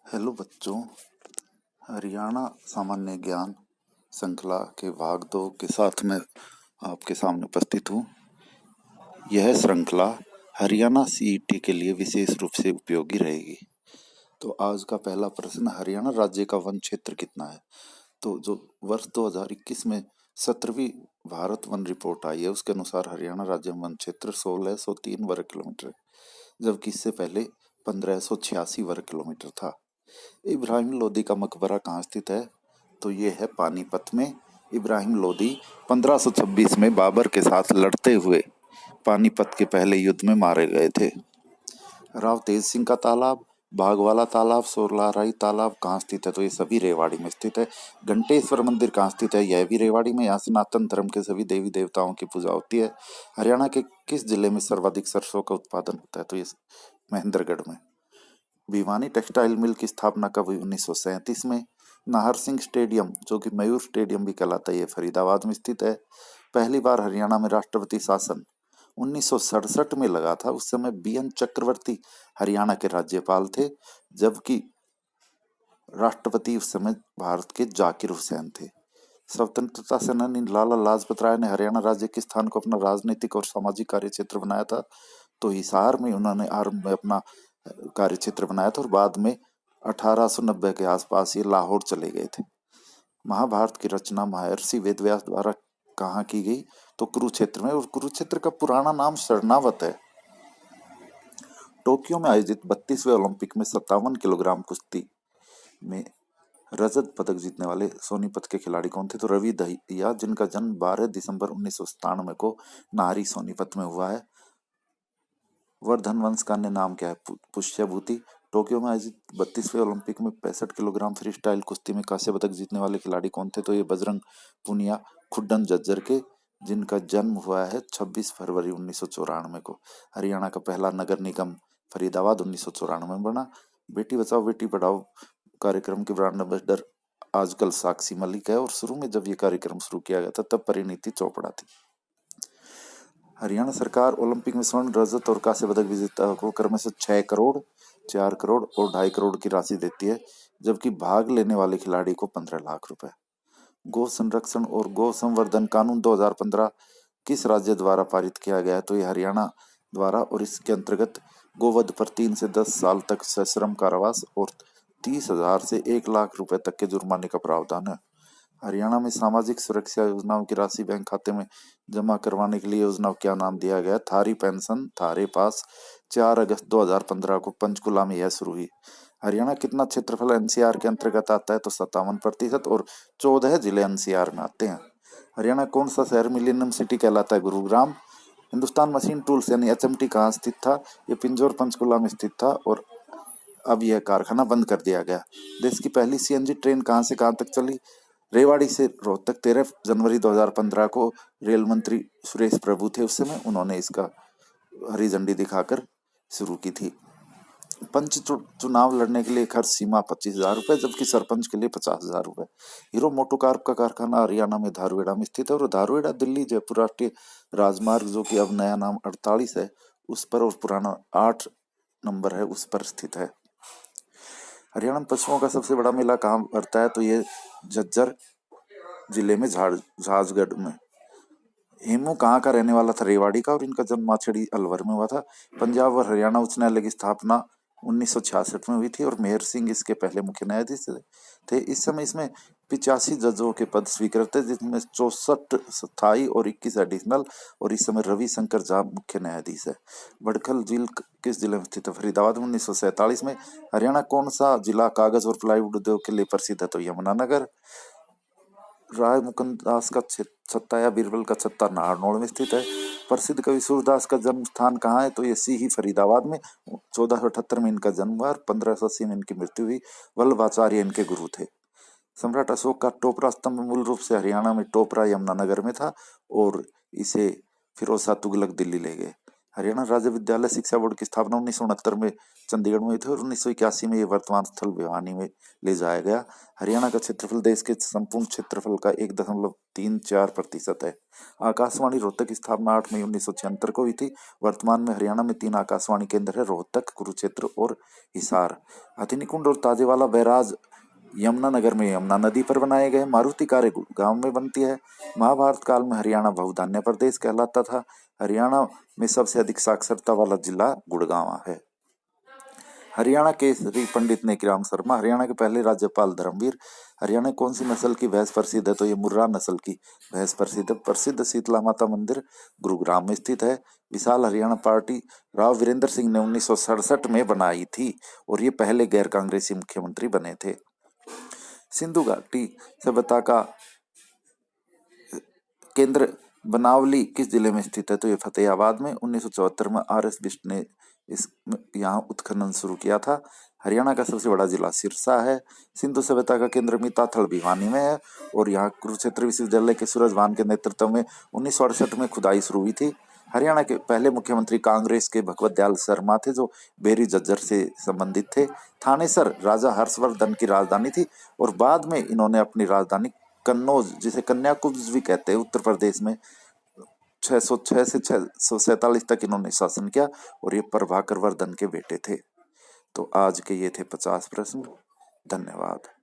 Hello बच्चों, हरियाणा सामान्य ज्ञान श्रृंखला के भाग 2 के साथ मैं आपके सामने उपस्थित हूँ। यह श्रृंखला हरियाणा सीईटी के लिए विशेष रूप से उपयोगी रहेगी। तो आज का पहला प्रश्न, हरियाणा राज्य का वन क्षेत्र कितना है? तो जो वर्ष 2021 में 17वीं भारत वन रिपोर्ट आई है, उसके अनुसार हरियाणा राज्य में वन क्षेत्र 1603 वर्ग किलोमीटर है, जबकि इससे पहले 1586 वर्ग किलोमीटर था। इब्राहिम लोदी का मकबरा कहाँ स्थित है? तो ये है पानीपत में। इब्राहिम लोदी 1526 में बाबर के साथ लड़ते हुए पानीपत के पहले युद्ध में मारे गए थे। राव तेज सिंह का तालाब, बागवाला तालाब, सोरलाराई तालाब कहाँ स्थित है? तो ये सभी रेवाड़ी में स्थित है। घंटेश्वर मंदिर कहाँ स्थित है? यह भी रेवाड़ी में। यहाँ सनातन धर्म के सभी देवी देवताओं की पूजा होती है। हरियाणा के किस जिले में सर्वाधिक सरसों का उत्पादन होता है? तो ये महेंद्रगढ़ में। भिवानी टेक्सटाइल मिल की स्थापना कब हुई? 1937 में। नाहर सिंह स्टेडियम, जो कि मयूर स्टेडियम भी कहलाता है, ये फरीदाबाद में स्थित है। पहली बार हरियाणा में राष्ट्रपति शासन 1967 में लगा था। उस समय बीएन चक्रवर्ती हरियाणा के राज्यपाल थे, जबकि राष्ट्रपति उस समय भारत के जाकिर हुसैन थे। स्वतंत्रता सेनानी लाला लाजपत राय ने हरियाणा राज्य के स्थान को अपना राजनीतिक और सामाजिक कार्य क्षेत्र बनाया था। तो हिसार में उन्होंने आरंभ में अपना कार्य क्षेत्र बनाया था और बाद में 1890 के आसपास ये लाहौर चले गए थे। महाभारत की रचना महर्षि वेदव्यास द्वारा कहाँ की गई? तो कुरुक्षेत्र में। और कुरुक्षेत्र का पुराना नाम शरणावत है। टोक्यो में आयोजित 32वें ओलंपिक में 57 किलोग्राम कुश्ती में रजत पदक जीतने वाले सोनीपत के खिलाड़ी कौन थे? तो रवि दहिया, जिनका जन्म 12 दिसंबर 1997 को नाहरी सोनीपत में हुआ है। वर्धन वंश का अन्य नाम क्या है? पुष्यभूति। टोक्यो में आयोजित 32वें ओलंपिक में 65 किलोग्राम फ्री स्टाइल कुश्ती में कांस्य पदक जीतने वाले खिलाड़ी कौन थे? तो ये बजरंग पुनिया, खुड्डन झज्जर के, जिनका जन्म हुआ है 26 फरवरी 1994 को। हरियाणा का पहला नगर निगम फरीदाबाद 1994 में बना। बेटी बचाओ बेटी पढ़ाओ कार्यक्रम के ब्रांड एम्बेसडर आजकल साक्षी मलिक है, और शुरू में जब ये कार्यक्रम शुरू किया गया था तब परिणीति चोपड़ा थी। हरियाणा सरकार ओलंपिक में स्वर्ण, रजत और कांस्य पदक विजेता को क्रमशः 6 करोड़, 4 करोड़ और 2.5 करोड़ की राशि देती है, जबकि भाग लेने वाले खिलाड़ी को 15 लाख रुपए। गौ संरक्षण और गौ संवर्धन कानून 2015 किस राज्य द्वारा पारित किया गया है? तो ये हरियाणा द्वारा, और इसके अंतर्गत गोवध पर 3 से 10 साल तक सश्रम कारावास और 30,000 से 1 लाख रुपए तक के जुर्माने का प्रावधान है। हरियाणा में सामाजिक सुरक्षा योजनाओं की राशि बैंक खाते में जमा करवाने के लिए योजना को क्या नाम दिया गया? थारी पेंशन, थारे पास। 4 अगस्त 2015 को पंचकुला में यह शुरू हुई। हरियाणा कितना क्षेत्रफल एनसीआर के अंतर्गत आता है? तो 57% और 14 जिले एनसीआर में आते हैं। हरियाणा कौन सा शहर मिलेनियम सिटी कहलाता है? गुरुग्राम। हिंदुस्तान मशीन टूल्स यानी एचएमटी कहाँ स्थित था? ये पिंजौर पंचकुला में स्थित था, और अब यह कारखाना बंद कर दिया गया। देश की पहली सीएनजी ट्रेन कहाँ से कहाँ तक चली? रेवाड़ी से रोहतक। 13 जनवरी 2015 को रेल मंत्री सुरेश प्रभु थे, उस समय उन्होंने इसका हरी झंडी दिखाकर शुरू की थी। पंच चुनाव लड़ने के लिए खर्च सीमा 25,000 रुपए, जबकि सरपंच के लिए 50,000 रुपए। हीरो मोटोकॉर्प का कारखाना हरियाणा में धारुएड़ा में स्थित है, और धारुएड़ा दिल्ली जयपुर राष्ट्रीय राजमार्ग, जो कि अब नया नाम 48 है, उस पर, और पुराना 8 नंबर है, उस पर स्थित है। हरियाणा में पशुओं का सबसे बड़ा मेला कहाँ पड़ता है? तो ये झज्जर जिले में झाजगढ़ में। हेमू कहाँ का रहने वाला था? रेवाड़ी का, और इनका जन्म माछड़ी अलवर में हुआ था। पंजाब और हरियाणा उच्च न्यायालय की स्थापना 1966 में हुई थी, और मेहर सिंह इसके पहले मुख्य न्यायाधीश थे। इस समय इसमें 85 जजों के पद स्वीकृत थे, जिसमें 64 स्थायी और 21 एडिशनल, और इस समय रविशंकर झा मुख्य न्यायाधीश है। बड़खल झील किस जिले में स्थित है? फरीदाबाद में। 1947 में। हरियाणा कौन सा जिला कागज और प्लाईवुड उद्योग के लिए प्रसिद्ध है? तो यमुनानगर। राय मुकुंद दास का छत्ता या बीरबल का छत्ता नारनौल में स्थित है। प्रसिद्ध कवि सूरदास का जन्म स्थान कहाँ है? तो ये सीही फरीदाबाद में। 1478 में इनका जन्म हुआ, 1580 में इनकी मृत्यु हुई। वल्लभाचार्य इनके गुरु थे। सम्राट अशोक का टोपरा स्तंभ मूल रूप से हरियाणा में टोपरा यमुनानगर में था, और इसे फिरोज शाह तुगलक दिल्ली ले गए। हरियाणा राज्य विद्यालय शिक्षा बोर्ड की स्थापना 1969 में चंडीगढ़ में हुई थी और 1981 में ये वर्तमान स्थल भिवानी में ले जाया गया। हरियाणा का क्षेत्रफल देश के संपूर्ण क्षेत्रफल का 1.34% है। आकाशवाणी रोहतक की स्थापना 8 मई 1976 को हुई थी। वर्तमान में हरियाणा में 3 आकाशवाणी केंद्र है: रोहतक, कुरुक्षेत्र और हिसार। हथिनीकुंड और ताजेवाला बैराज यमुनानगर में यमुना नदी पर बनाए गए। मारुति कारें गांव में बनती है। महाभारत काल में हरियाणा बहुधान्य प्रदेश कहलाता था। हरियाणा में सबसे अधिक साक्षरता वाला जिला गुड़गांव है। हरियाणा केसरी पंडित नेकीराम शर्मा, हरियाणा के पहले राज्यपाल धर्मवीर। हरियाणा कौन सी नस्ल की भैंस प्रसिद्ध है? तो ये मुर्रा नस्ल की भैंस प्रसिद्ध है। प्रसिद्ध शीतला माता मंदिर गुरुग्राम में स्थित है। विशाल हरियाणा पार्टी राव वीरेंद्र सिंह ने 1967 में बनाई थी और ये पहले गैर कांग्रेसी मुख्यमंत्री बने थे। सिंधु घाटी सभ्यता का केंद्र बनावली किस जिले में स्थित है? तो ये फतेहाबाद में। 1974 में RS बिष्ट ने यहाँ उत्खनन शुरू किया था। हरियाणा का सबसे बड़ा जिला सिरसा है। सिंधु सभ्यता का केंद्र मीताथल भिवानी में है और यहाँ कुरुक्षेत्र विश्वविद्यालय के सूरजभान के नेतृत्व में 1968 में खुदाई शुरू हुई थी। हरियाणा के पहले मुख्यमंत्री कांग्रेस के भगवत दयाल शर्मा थे, जो बेरी जज्जर से संबंधित थे। थानेसर राजा हर्षवर्धन की राजधानी थी और बाद में इन्होंने अपनी राजधानी कन्नौज, जिसे कन्याकुब्ज भी कहते हैं, उत्तर प्रदेश में 606 से 647 तक इन्होंने शासन किया और ये प्रभाकर वर्धन के बेटे थे। तो आज के ये थे 50 प्रश्न। धन्यवाद।